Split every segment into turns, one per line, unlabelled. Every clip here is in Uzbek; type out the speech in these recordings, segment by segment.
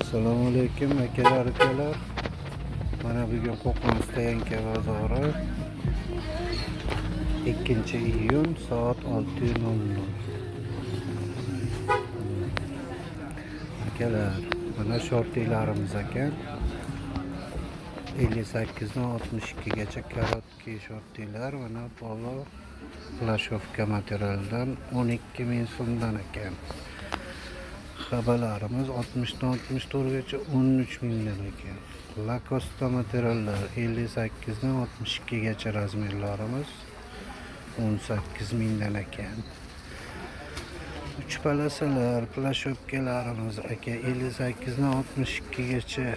Assalomu alaykum akalar ukalar. Mana bugun Qo'qonda yangi bozori 2-iyun soat 6:00. Akalar, mana shortlarimiz ekan. 58 dan 62 gacha korotkий shortlar, mana polo plashovka materialdan 12 ming so'mdan ekan. Xabalarimiz 60 dan 64 gacha 13 mingdan ekan. Lacoste materiallar 58 dan 62 gacha razmerlarimiz 18 mingdan ekan. Uch palasalar plashovkalarimiz aka 58 dan 62 gacha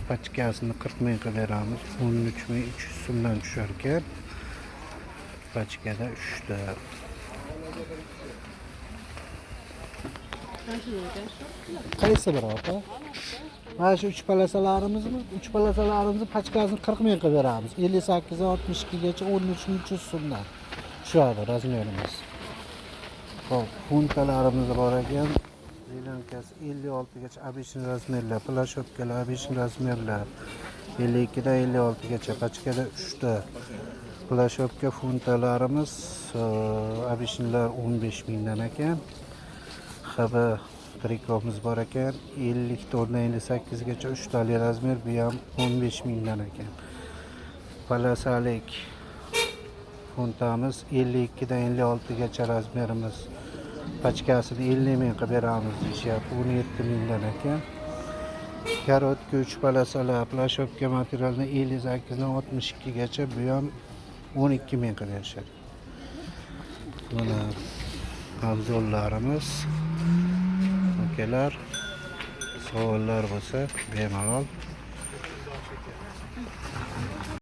pachkasini 40 ming qilib beramiz. 13.300 so'mdan tushar ekan. Pachkada 3 ta. Qaysi bir opa? Mana shu 3 palasalarimizmi? 3 palasalarimizni pachkasini 40 ming qilib beramiz. 58 dan 62 gacha 13.300 so'mdan tushadi razmerimiz. Xo'p, funtalarimiz bor ekan. Zilonkasi 56 gacha обычный razmerlar, plashovkalar обычный razmerlar. 52 dan 56 gacha pachkada 3 ta. Plashovka funtalarimiz обычныйlar 15 mingdan ekan. Xaba trikomiz bor ekan. 54 dan 58 gacha 3 tali razmer, bu ham 15 mingdan ekan. Palasalik funtamiz 52 dan 56 gacha razmerimiz. Pachkasini 50 ming qilib beramiz deyishyapti. 17 mingdan ekan. Korotkий 3 palasalar plashovka materialni 58 dan 62 gacha, bu ham 12 ming qilib berishadi. Mana avzollarimiz. Akalar, savollar bo'lsa bemalol